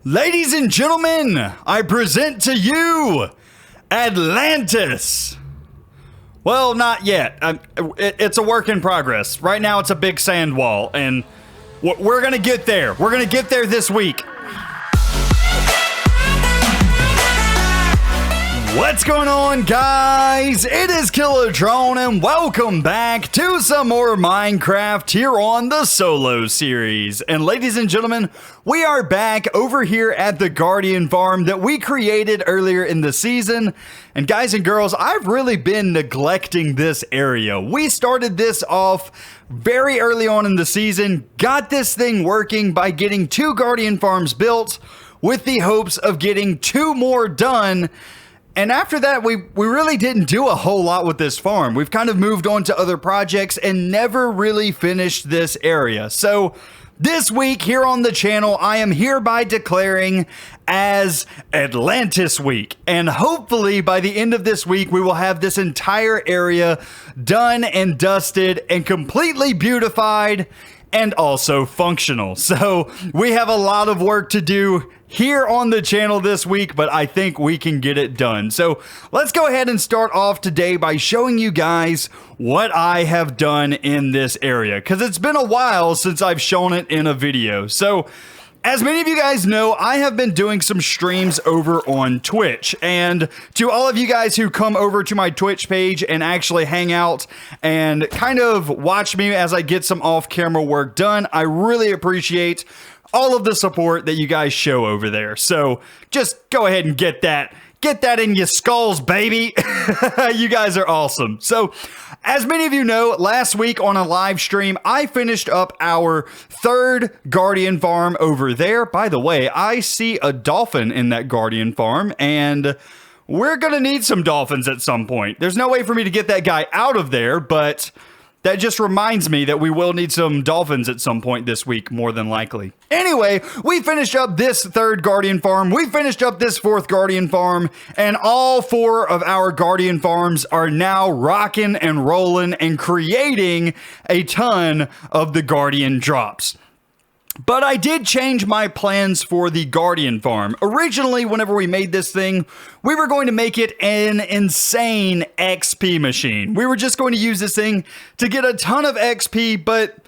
Ladies and gentlemen, I present to you Atlantis. Well, not yet. It's a work in progress. Right now, it's a big sand wall, and we're gonna get there. We're gonna get there this week. What's going on, guys? It is Kilotron, and welcome back to some more Minecraft here on the Solo series. And ladies and gentlemen, we are back over here at the Guardian Farm that we created earlier in the season. And guys and girls, I've really been neglecting this area. We started this off very early on in the season, got this thing working by getting 2 Guardian Farms built with the hopes of getting 2 more done. And after that, we really didn't do a whole lot with this farm. We've kind of moved on to other projects and never really finished this area. So this week here on the channel, I am hereby declaring as Atlantis Week. And hopefully by the end of this week, we will have this entire area done and dusted and completely beautified and also functional. So we have a lot of work to do here on the channel this week, but I think we can get it done. So let's go ahead and start off today by showing you guys what I have done in this area, because it's been a while since I've shown it in a video. So as many of you guys know, I have been doing some streams over on Twitch, and to all of you guys who come over to my Twitch page and actually hang out and kind of watch me as I get some off-camera work done, I really appreciate all of the support that you guys show over there. So just go ahead and get that in your skulls, baby. You guys are awesome. So as many of you know, last week on a live stream, I finished up our 3rd Guardian Farm over there. By the way, I see a dolphin in that Guardian Farm, and we're gonna need some dolphins at some point. There's no way for me to get that guy out of there, but that just reminds me that we will need some dolphins at some point this week, more than likely. Anyway, we finished up this 3rd Guardian Farm, we finished up this 4th Guardian Farm, and all 4 of our Guardian Farms are now rocking and rolling and creating a ton of the Guardian drops. But I did change my plans for the Guardian Farm. Originally, whenever we made this thing, we were going to make it an insane XP machine. We were just going to use this thing to get a ton of XP, but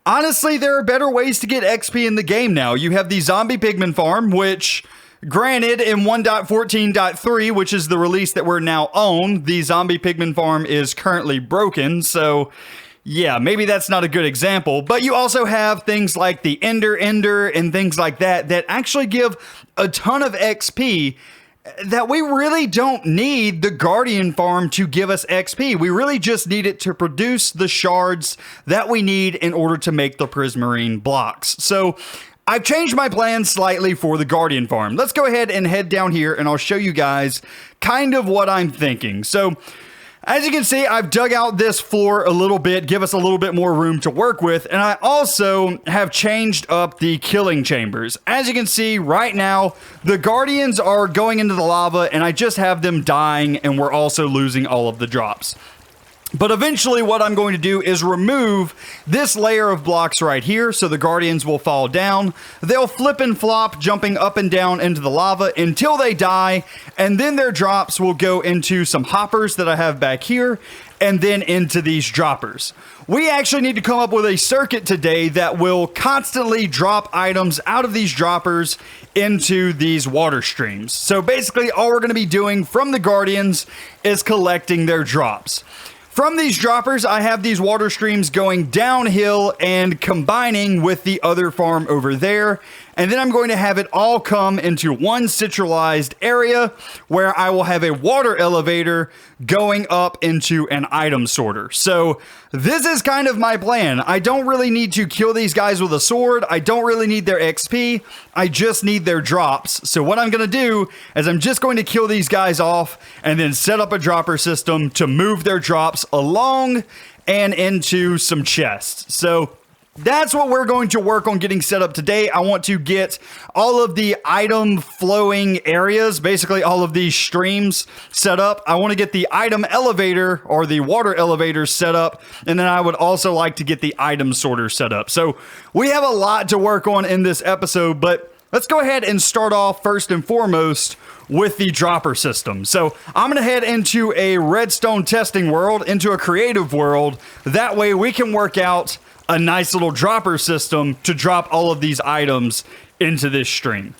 honestly, there are better ways to get XP in the game now. You have the Zombie Pigman Farm, which, granted, in 1.14.3, which is the release that we're now on, the Zombie Pigman Farm is currently broken, so yeah, maybe that's not a good example, but you also have things like the Ender and things like that that actually give a ton of XP that we really don't need the Guardian Farm to give us XP. We really just need it to produce the shards that we need in order to make the Prismarine blocks. So I've changed my plans slightly for the Guardian Farm. Let's go ahead and head down here and I'll show you guys kind of what I'm thinking. So as you can see, I've dug out this floor a little bit, give us a little bit more room to work with, and I also have changed up the killing chambers. As you can see right now, the Guardians are going into the lava, and I just have them dying, and we're also losing all of the drops. But eventually what I'm going to do is remove this layer of blocks right here, so the Guardians will fall down. They'll flip and flop, jumping up and down into the lava until they die, and then their drops will go into some hoppers that I have back here, and then into these droppers. We actually need to come up with a circuit today that will constantly drop items out of these droppers into these water streams. So basically all we're going to be doing from the Guardians is collecting their drops. From these droppers, I have these water streams going downhill and combining with the other farm over there. And then I'm going to have it all come into one centralized area where I will have a water elevator going up into an item sorter. So this is kind of my plan. I don't really need to kill these guys with a sword. I don't really need their XP. I just need their drops. So what I'm going to do is I'm just going to kill these guys off and then set up a dropper system to move their drops along and into some chests. So that's what we're going to work on getting set up today. I want to get all of the item flowing areas, basically all of these streams set up. I want to get the item elevator or the water elevator set up. And then I would also like to get the item sorter set up. So we have a lot to work on in this episode, but let's go ahead and start off first and foremost with the dropper system. So I'm going to head into a redstone testing world, into a creative world. That way we can work out a nice little dropper system to drop all of these items into this stream.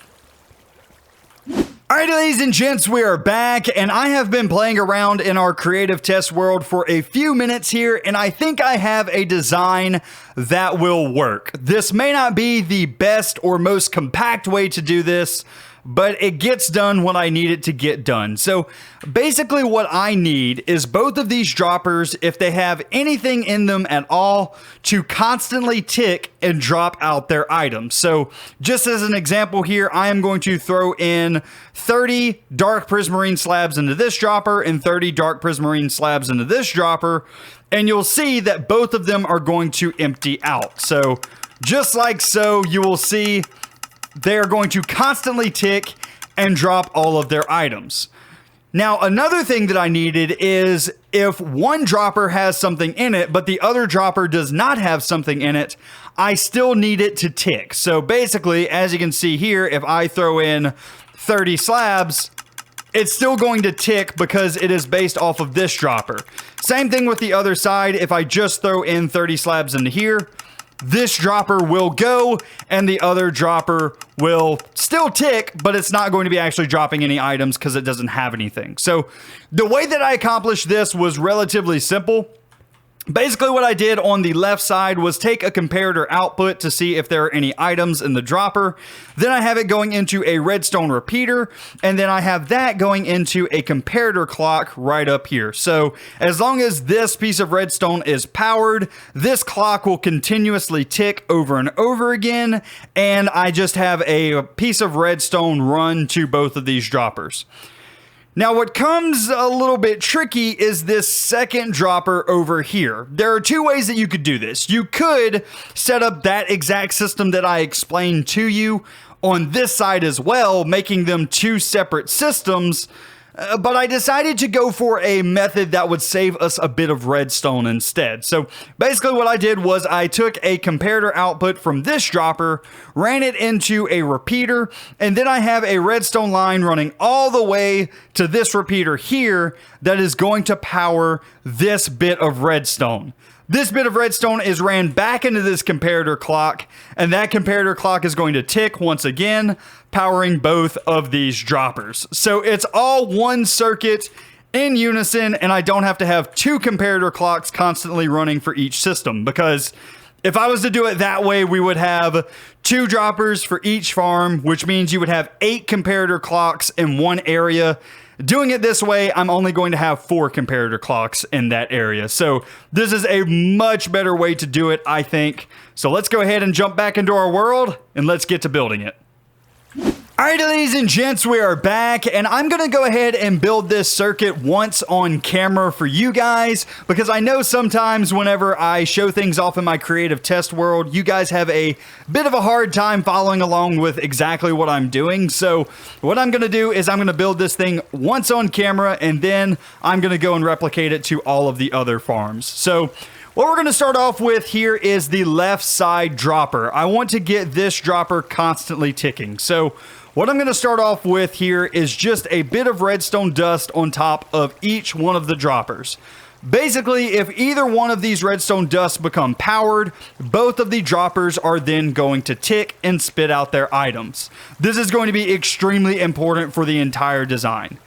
Alright, ladies and gents, we are back, and I have been playing around in our creative test world for a few minutes here, and I think I have a design that will work. This may not be the best or most compact way to do this, but it gets done when I need it to get done. So basically what I need is both of these droppers, if they have anything in them at all, to constantly tick and drop out their items. So just as an example here, I am going to throw in 30 dark prismarine slabs into this dropper and 30 dark prismarine slabs into this dropper, and you'll see that both of them are going to empty out. So just like so, you will see they are going to constantly tick and drop all of their items. Now, another thing that I needed is if one dropper has something in it, but the other dropper does not have something in it, I still need it to tick. So basically, as you can see here, if I throw in 30 slabs, it's still going to tick because it is based off of this dropper. Same thing with the other side. If I just throw in 30 slabs into here, this dropper will go and the other dropper will still tick, but it's not going to be actually dropping any items because it doesn't have anything. So the way that I accomplished this was relatively simple. Basically what I did on the left side was take a comparator output to see if there are any items in the dropper. Then I have it going into a redstone repeater, and then I have that going into a comparator clock right up here. So as long as this piece of redstone is powered, this clock will continuously tick over and over again, and I just have a piece of redstone run to both of these droppers. Now, what comes a little bit tricky is this second dropper over here. There are two ways that you could do this. You could set up that exact system that I explained to you on this side as well, making them two separate systems. But I decided to go for a method that would save us a bit of redstone instead. So basically what I did was I took a comparator output from this dropper, ran it into a repeater, and then I have a redstone line running all the way to this repeater here that is going to power this bit of redstone. This bit of redstone is ran back into this comparator clock, and that comparator clock is going to tick once again, powering both of these droppers. So it's all one circuit in unison, and I don't have to have two comparator clocks constantly running for each system, because if I was to do it that way, we would have two droppers for each farm, which means you would have 8 comparator clocks in one area. Doing it this way, I'm only going to have 4 comparator clocks in that area. So this is a much better way to do it, I think. So let's go ahead and jump back into our world and let's get to building it. Alright, ladies and gents, we are back, and I'm going to go ahead and build this circuit once on camera for you guys, because I know sometimes whenever I show things off in my creative test world, you guys have a bit of a hard time following along with exactly what I'm doing. So what I'm going to do is I'm going to build this thing once on camera, and then I'm going to go and replicate it to all of the other farms. So what we're going to start off with here is the left side dropper. I want to get this dropper constantly ticking. So what I'm going to start off with here is just a bit of redstone dust on top of each one of the droppers. Basically, if either one of these redstone dusts become powered, both of the droppers are then going to tick and spit out their items. This is going to be extremely important for the entire design.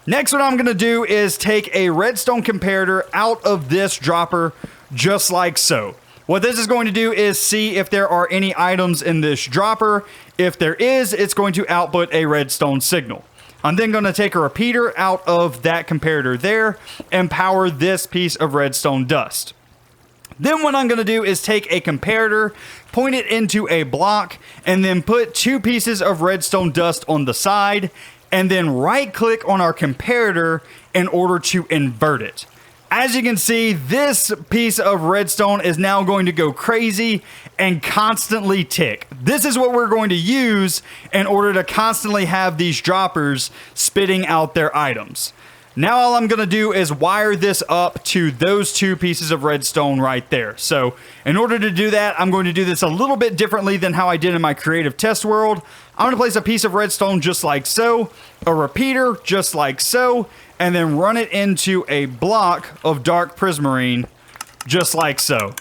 Next, what I'm going to do is take a redstone comparator out of this dropper, just like so. What this is going to do is see if there are any items in this dropper. If there is, it's going to output a redstone signal. I'm then going to take a repeater out of that comparator there and power this piece of redstone dust. Then what I'm going to do is take a comparator, point it into a block, and then put 2 pieces of redstone dust on the side, and then right click on our comparator in order to invert it. As you can see, this piece of redstone is now going to go crazy and constantly tick. This is what we're going to use in order to constantly have these droppers spitting out their items. Now all I'm going to do is wire this up to those 2 pieces of redstone right there. So in order to do that, I'm going to do this a little bit differently than how I did in my creative test world. I'm going to place a piece of redstone just like so, a repeater just like so, and then run it into a block of dark prismarine just like so.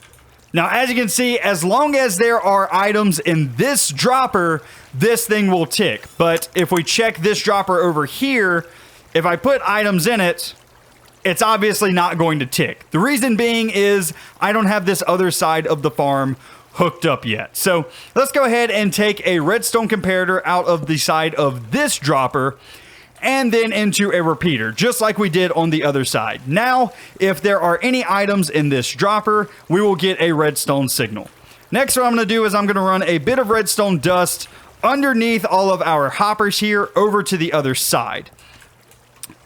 Now, as you can see, as long as there are items in this dropper, this thing will tick. But if we check this dropper over here, if I put items in it, it's obviously not going to tick. The reason being is I don't have this other side of the farm hooked up yet. So let's go ahead and take a redstone comparator out of the side of this dropper and then into a repeater, just like we did on the other side. Now, if there are any items in this dropper, we will get a redstone signal. Next, what I'm going to do is I'm going to run a bit of redstone dust underneath all of our hoppers here over to the other side.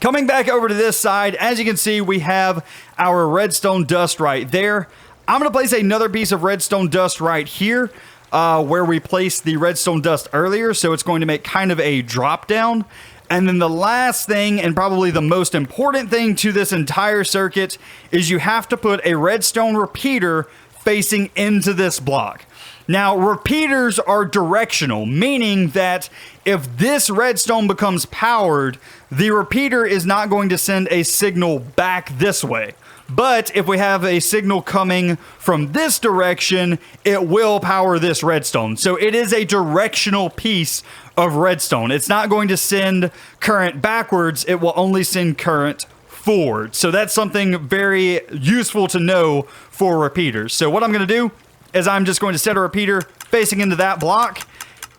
Coming back over to this side, as you can see, we have our redstone dust right there. I'm going to place another piece of redstone dust right here where we placed the redstone dust earlier. So it's going to make kind of a drop down. And then the last thing, and probably the most important thing to this entire circuit, is you have to put a redstone repeater facing into this block. Now, repeaters are directional, meaning that if this redstone becomes powered, the repeater is not going to send a signal back this way. But if we have a signal coming from this direction, it will power this redstone. So it is a directional piece of redstone. It's not going to send current backwards. It will only send current forward. So that's something very useful to know for repeaters. So what I'm going to do is I'm just going to set a repeater facing into that block.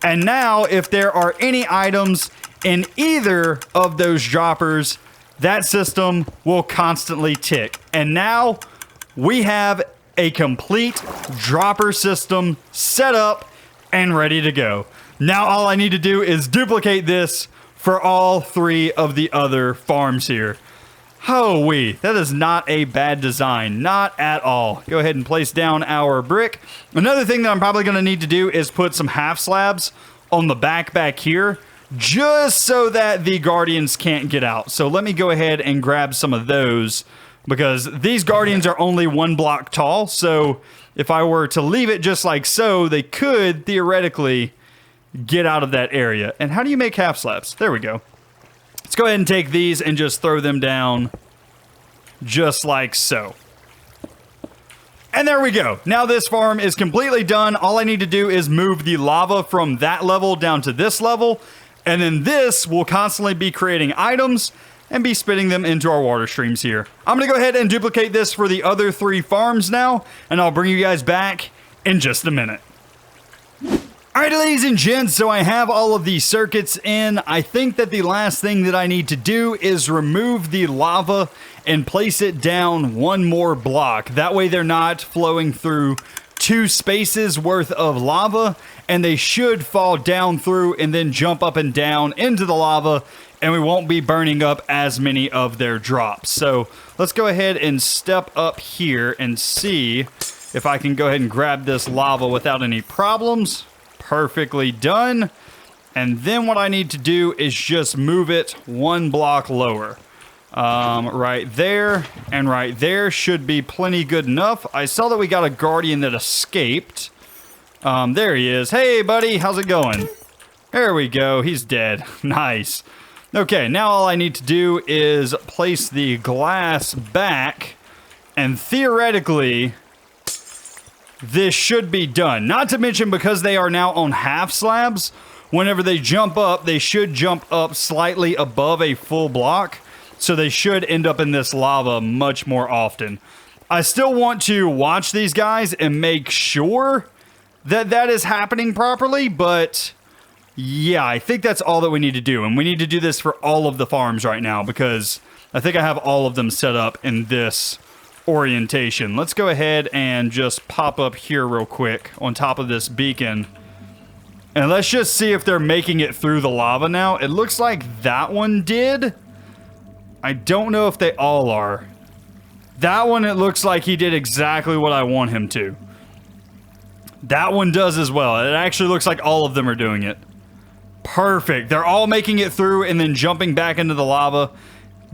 And now if there are any items in either of those droppers, that system will constantly tick. And now we have a complete dropper system set up and ready to go. Now all I need to do is duplicate this for all 3 of the other farms here. Holy, that is not a bad design, not at all. Go ahead and place down our brick. Another thing that I'm probably going to need to do is put some half slabs on the back here, just so that the guardians can't get out. So let me go ahead and grab some of those, because these guardians are only 1 block tall. So if I were to leave it just like so, they could theoretically get out of that area. And how do you make half slabs? There we go. Let's go ahead and take these and just throw them down just like so. And there we go. Now this farm is completely done. All I need to do is move the lava from that level down to this level. And then this will constantly be creating items and be spitting them into our water streams here. I'm going to go ahead and duplicate this for the other 3 farms now. And I'll bring you guys back in just a minute. Alright, ladies and gents, so I have all of these circuits in. I think that the last thing that I need to do is remove the lava and place it down 1 more block. That way they're not flowing through 2 spaces worth of lava, and they should fall down through and then jump up and down into the lava, and we won't be burning up as many of their drops. So let's go ahead and step up here and see if I can go ahead and grab this lava without any problems. Perfectly done. And then what I need to do is just move it 1 block lower. Right there and right there should be plenty good enough. I saw that we got a guardian that escaped. There he is. Hey buddy, how's it going? There we go, he's dead. Nice. Okay, now all I need to do is place the glass back, and theoretically this should be done. Not to mention, because they are now on half slabs, whenever they jump up, they should jump up slightly above a full block. So they should end up in this lava much more often. I still want to watch these guys and make sure that that is happening properly. But yeah, I think that's all that we need to do. And we need to do this for all of the farms right now, because I think I have all of them set up in this orientation. Let's go ahead and just pop up here real quick on top of this beacon, and let's just see if they're making it through the lava now. It looks like that one did. I don't know if they all are. That one, it looks like he did exactly what I want him to. That one does as well. It actually looks like all of them are doing it. Perfect. They're all making it through and then jumping back into the lava.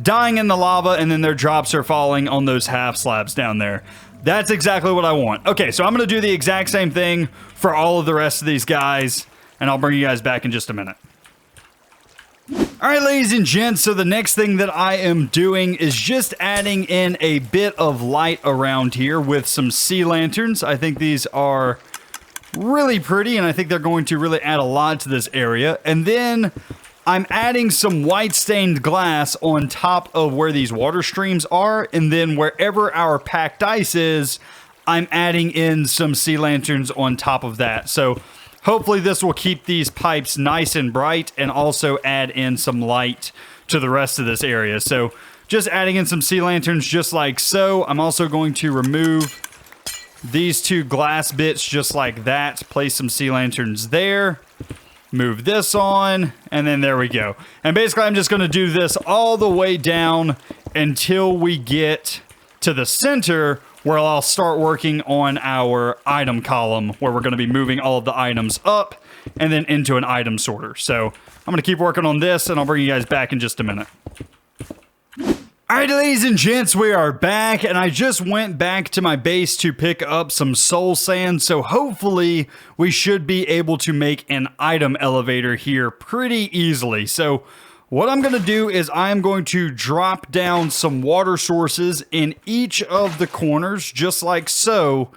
dying in the lava, and then their drops are falling on those half slabs down there. That's exactly what I want. Okay, so I'm going to do the exact same thing for all of the rest of these guys, and I'll bring you guys back in just a minute. Alright, ladies and gents, so the next thing that I am doing is just adding in a bit of light around here with some sea lanterns. I think these are really pretty, and I think they're going to really add a lot to this area. And then I'm adding some white stained glass on top of where these water streams are, and then wherever our packed ice is, I'm adding in some sea lanterns on top of that. So hopefully this will keep these pipes nice and bright and also add in some light to the rest of this area. So just adding in some sea lanterns just like so. I'm also going to remove these two glass bits just like that. Place some sea lanterns there. Move this on, and then there we go. And basically I'm just going to do this all the way down until we get to the center, where I'll start working on our item column, where we're going to be moving all of the items up and then into an item sorter. So I'm going to keep working on this, and I'll bring you guys back in just a minute. Alright, ladies and gents, we are back, and I just went back to my base to pick up some soul sand, so hopefully we should be able to make an item elevator here pretty easily. So what I'm going to do is I'm going to drop down some water sources in each of the corners, just like so.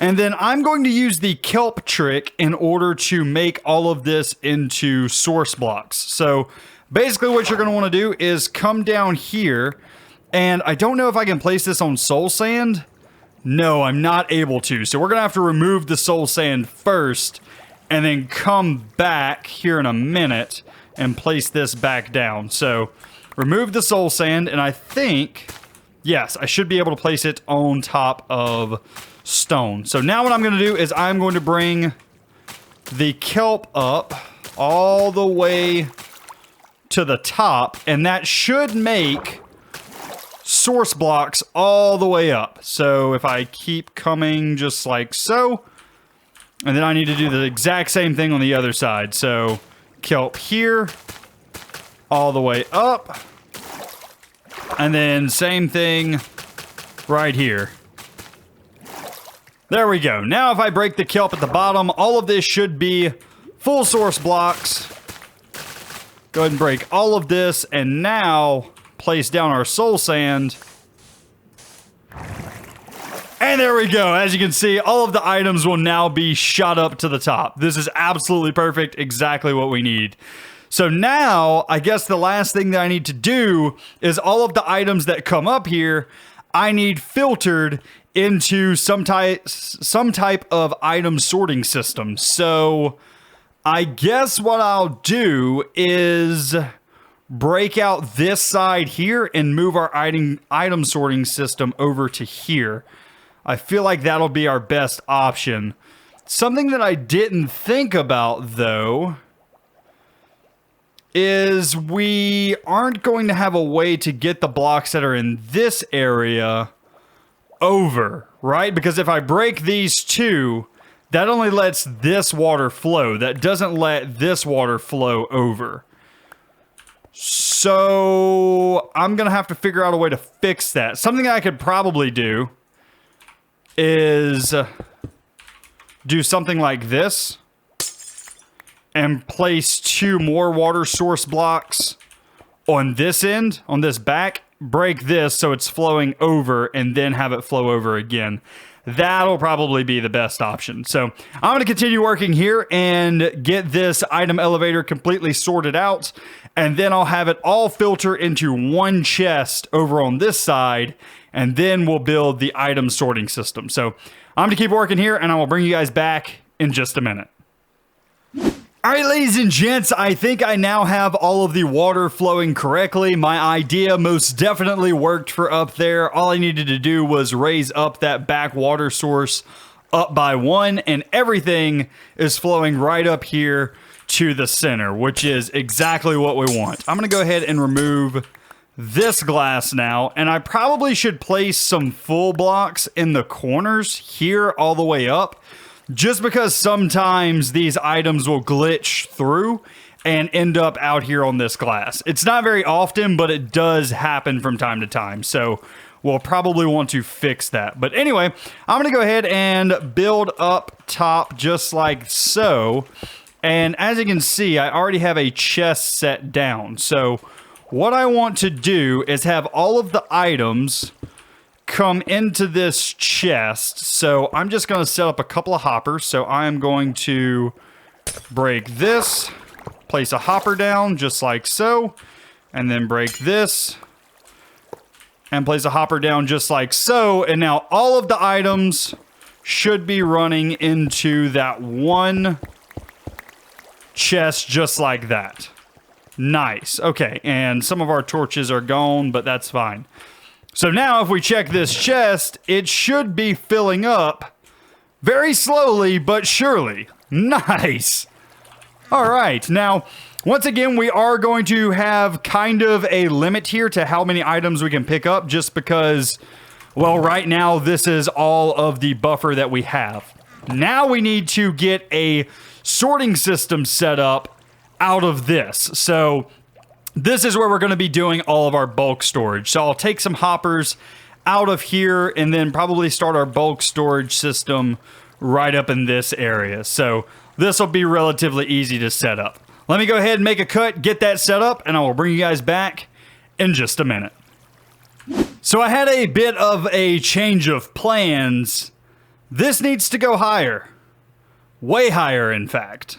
And then I'm going to use the kelp trick in order to make all of this into source blocks. So basically what you're going to want to do is come down here. And I don't know if I can place this on soul sand. No, I'm not able to. So we're going to have to remove the soul sand first and then come back here in a minute and place this back down. So remove the soul sand, and I think, yes, I should be able to place it on top of stone. So now what I'm going to do is I'm going to bring the kelp up all the way to the top, and that should make source blocks all the way up. So if I keep coming just like so, and then I need to do the exact same thing on the other side. So kelp here, all the way up, and then same thing right here. There we go. Now if I break the kelp at the bottom, all of this should be full source blocks. Go ahead and break all of this, and now place down our soul sand. And there we go. As you can see, all of the items will now be shot up to the top. This is absolutely perfect. Exactly what we need. So now, I guess the last thing that I need to do is all of the items that come up here, I need filtered into some type of item sorting system. So I guess what I'll do is break out this side here and move our item sorting system over to here. I feel like that'll be our best option. Something that I didn't think about, though, is we aren't going to have a way to get the blocks that are in this area over, right? Because if I break these two, that only lets this water flow. That doesn't let this water flow over. So I'm going to have to figure out a way to fix that. Something I could probably do is do something like this and place two more water source blocks on this end, on this back, break this so it's flowing over, and then have it flow over again. That'll probably be the best option. So I'm going to continue working here and get this item elevator completely sorted out, and then I'll have it all filter into one chest over on this side, and then we'll build the item sorting system. So I'm going to keep working here, and I will bring you guys back in just a minute. Alright, ladies and gents, I think I now have all of the water flowing correctly. My idea most definitely worked for up there. All I needed to do was raise up that back water source up by one, and everything is flowing right up here to the center, which is exactly what we want. I'm going to go ahead and remove this glass now, and I probably should place some full blocks in the corners here all the way up, just because sometimes these items will glitch through and end up out here on this glass. It's not very often, but it does happen from time to time. So we'll probably want to fix that. But anyway, I'm going to go ahead and build up top just like so. And as you can see, I already have a chest set down. So what I want to do is have all of the items come into this chest. So I'm just going to set up a couple of hoppers. So I am going to break this, place a hopper down just like so, and then break this and place a hopper down just like so. And now all of the items should be running into that one chest just like that. Nice. Okay, and some of our torches are gone, but that's fine. So now if we check this chest, it should be filling up very slowly but surely. Nice. All right, now once again, we are going to have kind of a limit here to how many items we can pick up, just because, well, right now this is all of the buffer that we have. Now we need to get a sorting system set up out of this. So this is where we're going to be doing all of our bulk storage. So I'll take some hoppers out of here and then probably start our bulk storage system right up in this area. So this will be relatively easy to set up. Let me go ahead and make a cut, get that set up, and I will bring you guys back in just a minute. So I had a bit of a change of plans. This needs to go higher. Way higher, in fact.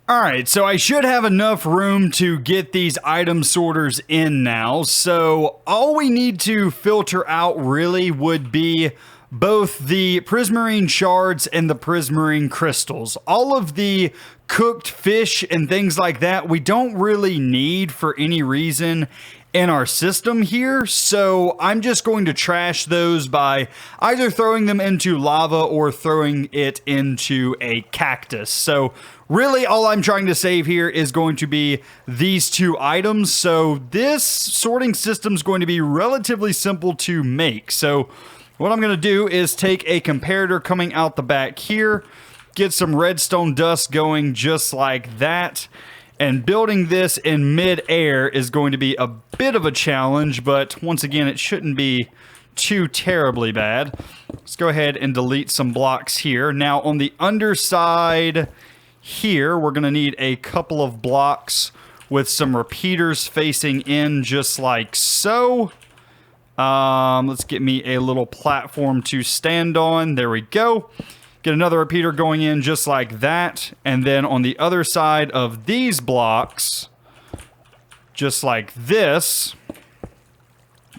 Alright, so I should have enough room to get these item sorters in now. So all we need to filter out really would be both the prismarine shards and the prismarine crystals. All of the cooked fish and things like that we don't really need for any reason in our system here, so I'm just going to trash those by either throwing them into lava or throwing it into a cactus. So really all I'm trying to save here is going to be these two items. So this sorting system is going to be relatively simple to make. So what I'm going to do is take a comparator coming out the back here, get some redstone dust going just like that. And building this in mid-air is going to be a bit of a challenge, but once again, it shouldn't be too terribly bad. Let's go ahead and delete some blocks here. Now, on the underside here, we're going to need a couple of blocks with some repeaters facing in just like so. Let's get me a little platform to stand on. There we go. Get another repeater going in just like that. And then on the other side of these blocks, just like this,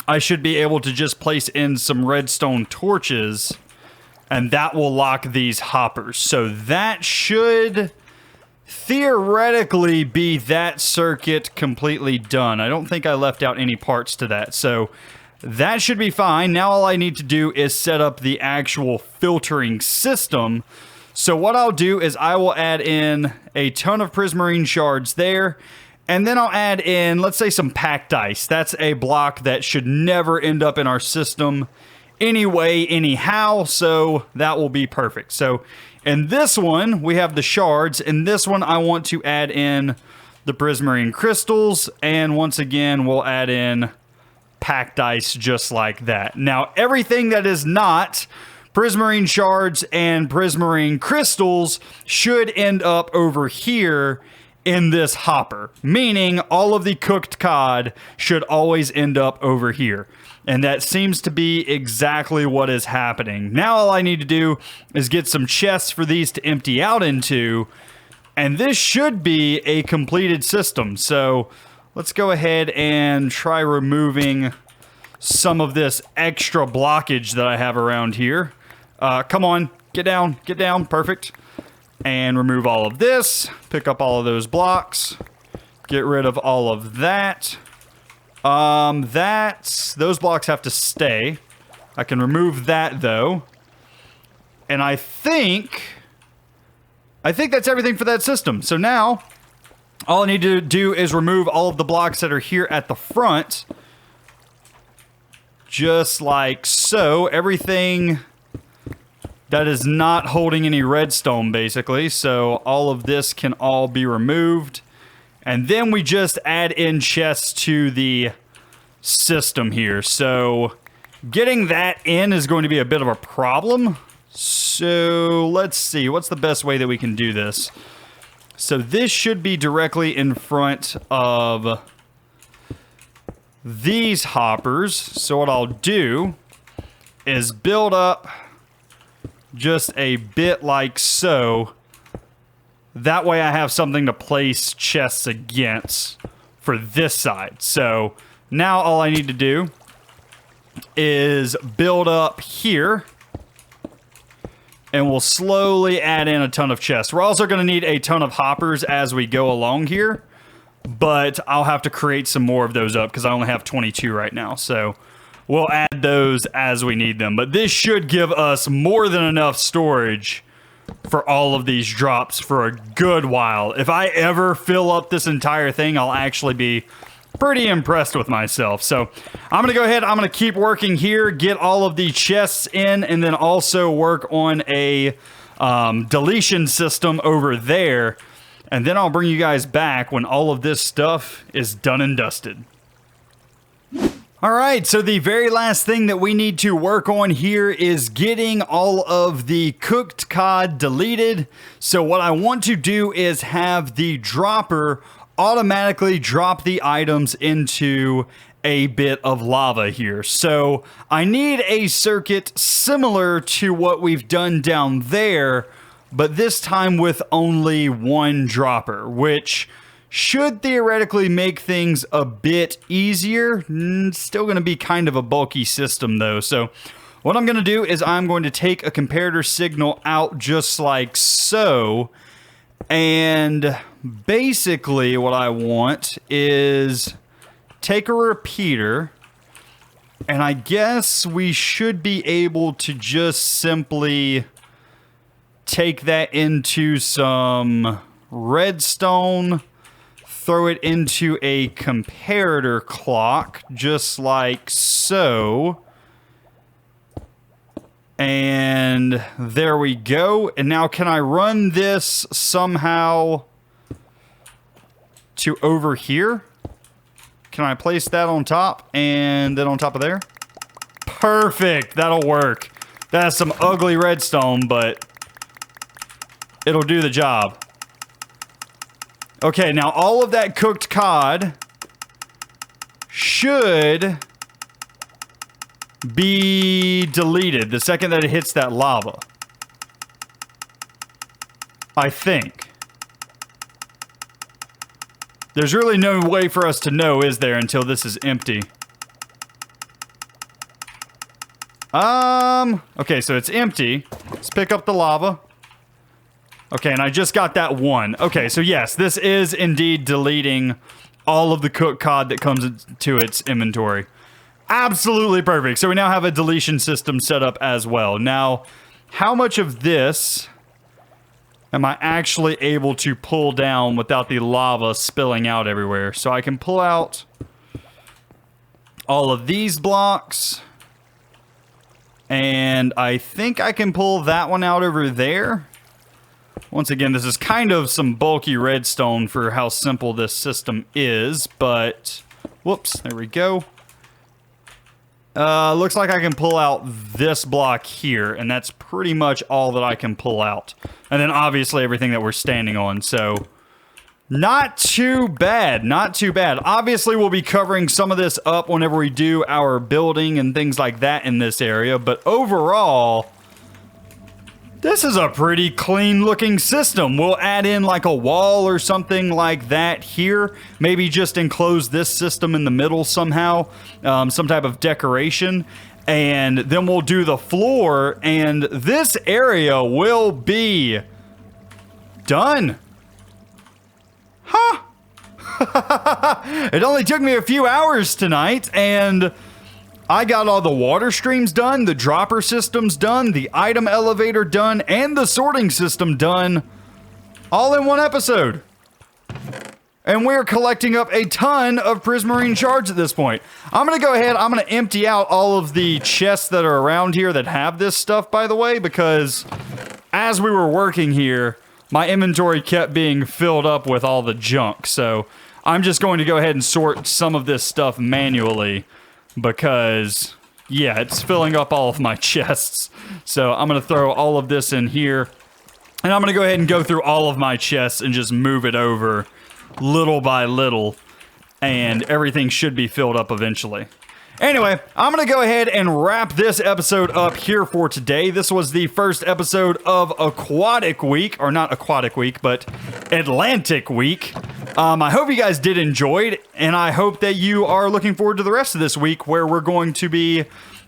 I should be able to just place in some redstone torches, and that will lock these hoppers. So that should theoretically be that circuit completely done. I don't think I left out any parts to that. So that should be fine. Now all I need to do is set up the actual filtering system. So what I'll do is I will add in a ton of prismarine shards there, and then I'll add in, let's say, some packed ice. That's a block that should never end up in our system anyway, anyhow, so that will be perfect. So in this one, we have the shards. In this one, I want to add in the prismarine crystals, and once again, we'll add in packed ice just like that. Now, everything that is not prismarine shards and prismarine crystals should end up over here in this hopper, meaning all of the cooked cod should always end up over here. And that seems to be exactly what is happening. Now all I need to do is get some chests for these to empty out into, and this should be a completed system. So let's go ahead and try removing some of this extra blockage that I have around here. Come on, get down, perfect. And remove all of this, pick up all of those blocks, get rid of all of that. Those blocks have to stay. I can remove that though. And I think that's everything for that system. So now all I need to do is remove all of the blocks that are here at the front. Just like so. Everything That is not holding any redstone, basically. So all of this can all be removed. And then we just add in chests to the system here. So getting that in is going to be a bit of a problem. So let's see. What's the best way that we can do this? So this should be directly in front of these hoppers. So what I'll do is build up just a bit like so. That way I have something to place chests against for this side. So now all I need to do is build up here. And we'll slowly add in a ton of chests. We're also going to need a ton of hoppers as we go along here. But I'll have to create some more of those up because I only have 22 right now. So we'll add those as we need them. But this should give us more than enough storage for all of these drops for a good while. If I ever fill up this entire thing, I'll actually be pretty impressed with myself. So I'm going to go ahead. I'm going to keep working here, get all of the chests in, and then also work on a deletion system over there. And then I'll bring you guys back when all of this stuff is done and dusted. All right, so the very last thing that we need to work on here is getting all of the cooked cod deleted. So what I want to do is have the dropper automatically drop the items into a bit of lava here. So I need a circuit similar to what we've done down there, but this time with only one dropper, which should theoretically make things a bit easier. Still going to be kind of a bulky system though. So what I'm going to do is I'm going to take a comparator signal out just like so. And basically what I want is take a repeater, and I guess we should be able to just simply take that into some redstone, throw it into a comparator clock just like so. And there we go. And now can I run this somehow to over here? Can I place that on top and then on top of there? Perfect. That'll work. That's some ugly redstone, but it'll do the job. Okay, now all of that cooked cod should be deleted the second that it hits that lava. I think. There's really no way for us to know, is there, until this is empty. Okay, so it's empty. Let's pick up the lava. Okay, and I just got that one. Okay, so yes, this is indeed deleting all of the cooked cod that comes into its inventory. Absolutely perfect. So we now have a deletion system set up as well. Now, how much of this am I actually able to pull down without the lava spilling out everywhere? So I can pull out all of these blocks. And I think I can pull that one out over there. Once again, this is kind of some bulky redstone for how simple this system is, but whoops, there we go. Looks like I can pull out this block here, and that's pretty much all that I can pull out. And then obviously everything that we're standing on, so not too bad, not too bad. Obviously we'll be covering some of this up whenever we do our building and things like that in this area, but overall, this is a pretty clean looking system. We'll add in like a wall or something like that here. Maybe just enclose this system in the middle somehow. Some type of decoration. And then we'll do the floor. And this area will be done. Huh. It only took me a few hours tonight. And I got all the water streams done, the dropper systems done, the item elevator done, and the sorting system done all in one episode. and we're collecting up a ton of prismarine shards at this point. I'm going to go ahead, I'm going to empty out all of the chests that are around here that have this stuff, by the way, because as we were working here, my inventory kept being filled up with all the junk. So I'm just going to go ahead and sort some of this stuff manually because, yeah, it's filling up all of my chests. So I'm going to throw all of this in here. And I'm going to go ahead and go through all of my chests and just move it over little by little. And everything should be filled up eventually. Anyway, I'm going to go ahead and wrap this episode up here for today. This was the first episode of Aquatic Week. Or not Aquatic Week, but Atlantic Week. I hope you guys did enjoy it. And I hope that you are looking forward to the rest of this week, where we're going to be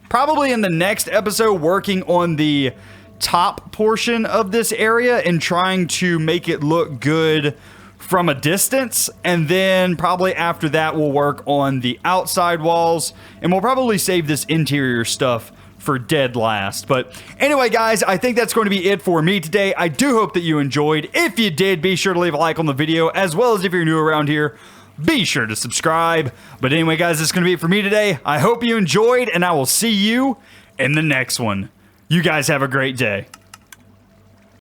probably in the next episode working on the top portion of this area and trying to make it look good from a distance, and then probably after that we'll work on the outside walls, and we'll probably save this interior stuff for dead last. But anyway, guys, I think that's going to be it for me today. I do hope that you enjoyed. If you did, be sure to leave a like on the video, as well as if you're new around here, be sure to subscribe. But anyway, guys, that's going to be it for me today. I hope you enjoyed, and I will see you in the next one. You guys have a great day.